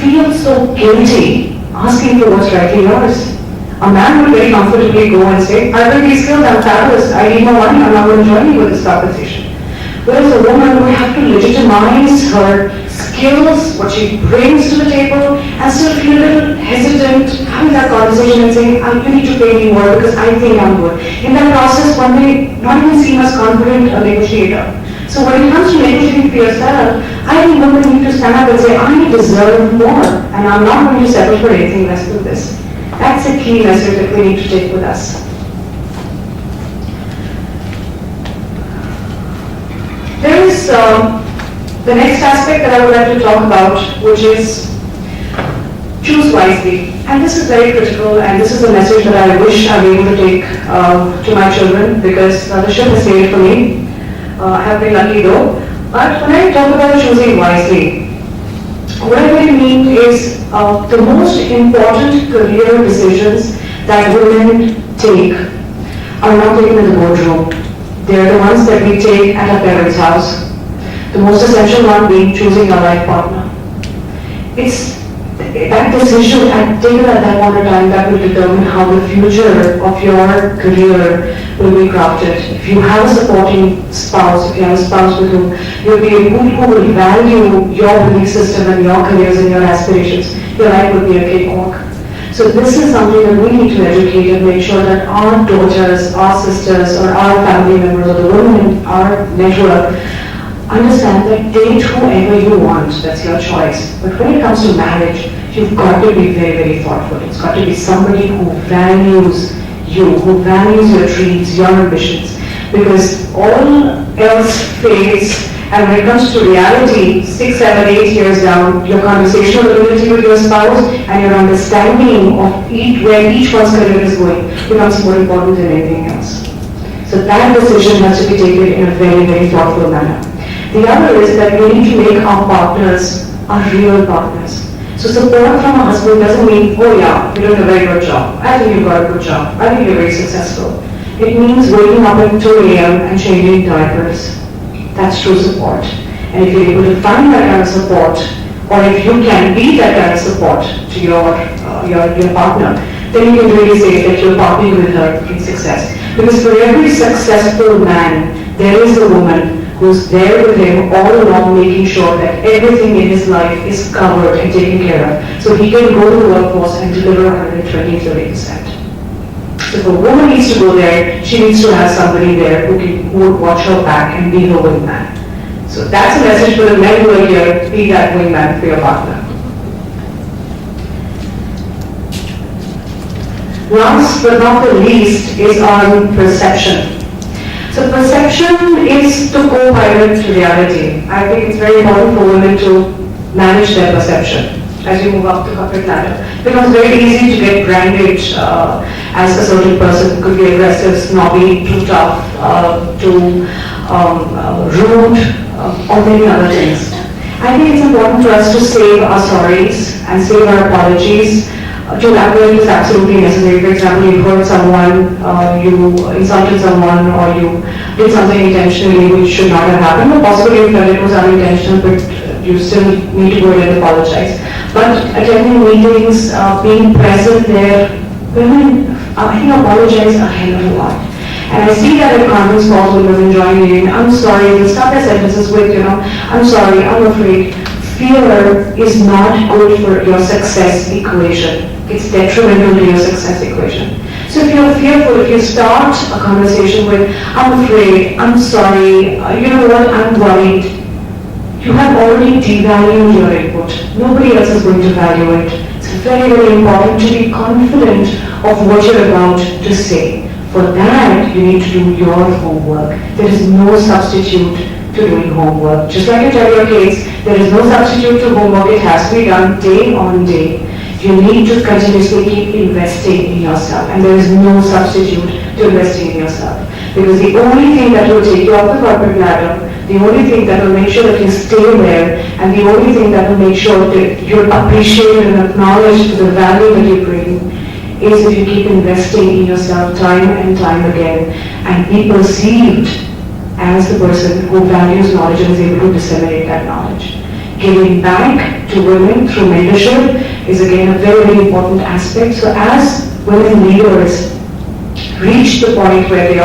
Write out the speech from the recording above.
feel so guilty asking for what's rightly yours. A man would very comfortably go and say, I will be skilled, I'm fabulous, I need more money, I'm not going to join you with this compensation. Whereas a woman would have to legitimize her skills, what she brings to the table, and still feel a little hesitant having that conversation and saying, you need to pay me more because I think I'm good. In that process, one may not even seem as confident a negotiator. So when it comes to negotiating for yourself, I think women need to stand up and say, I deserve more, and I'm not going to settle for anything less than this. That's a key message that we need to take with us. There is the next aspect that I would like to talk about, which is choose wisely. And this is very critical, and this is a message that I wish I were able to take to my children, because the ship has sailed for me. I have been lucky though. But when I talk about choosing wisely, what I really mean is the most important career decisions that women take are not taken in the boardroom. They're the ones that we take at our parents' house. The most essential one being choosing a life partner. It's that decision taken at that point of time that will determine how the future of your career will be crafted. If you have a supporting spouse, if you have a spouse with whom you'll be able who will value your belief system and your careers and your aspirations, your life will be a cakewalk. So this is something that we need to educate and make sure that our daughters, our sisters, or our family members, or the women in our network understand that date whoever you want, that's your choice. But when it comes to marriage, you've got to be very, very thoughtful. It's got to be somebody who values you, who values your dreams, your ambitions. Because all else fades, and when it comes to reality, 6, 7, 8 years down, your conversational ability with your spouse and your understanding of where each one's career is going becomes more important than anything else. So that decision has to be taken in a very, very thoughtful manner. The other is that we need to make our partners our real partners. So support from a husband doesn't mean, oh yeah, you're doing a very good job. I think you've got a good job. I think you're very successful. It means waking up at 2 a.m. and changing diapers. That's true support. And if you're able to find that kind of support, or if you can be that kind of support to your partner, then you can really say that you're partnering with her in success. Because for every successful man, there is a woman who's there with him all along, making sure that everything in his life is covered and taken care of. So he can go to the workforce and deliver 120-30%. So if a woman needs to go there, she needs to have somebody there who would watch her back and be her wingman. So that's a message for the men who are here: be that wingman for your partner. Last but not the least is on perception. So perception is to co-pilot reality. I think it's very important for women to manage their perception as you move up the corporate ladder. It becomes very easy to get branded as a certain person. Could be aggressive, snobby, too tough, too rude, or many other things. I think it's important for us to save our sorries and save our apologies. To elaborate is absolutely necessary. For example, you hurt someone, you insulted someone, or you did something intentionally which should not have happened, or possibly you felt it was unintentional, but you still need to go ahead and apologize. But attending meetings, being present there, women, I think, apologize a hell of a lot. And I see that in conference calls when women join in, I'm sorry, they start their sentences with, I'm sorry, I'm afraid. Fear is not good for your success equation. It's detrimental to your success equation. So if you're fearful, if you start a conversation with, I'm afraid, I'm sorry, you know what, I'm worried, you have already devalued your input. Nobody else is going to value it. It's very, very important to be confident of what you're about to say. For that, you need to do your homework. There is no substitute to doing homework. Just like I tell your kids, there is no substitute to homework. It has to be done day on day. You need to continuously keep investing in yourself, and there is no substitute to investing in yourself. Because the only thing that will take you up the corporate ladder, the only thing that will make sure that you stay there, and the only thing that will make sure that you're appreciated and acknowledged for the value that you bring, is if you keep investing in yourself time and time again, and be perceived as the person who values knowledge and is able to disseminate that knowledge. giving back to women through mentorship is again a very, very important aspect. So as women leaders reach the point where they are,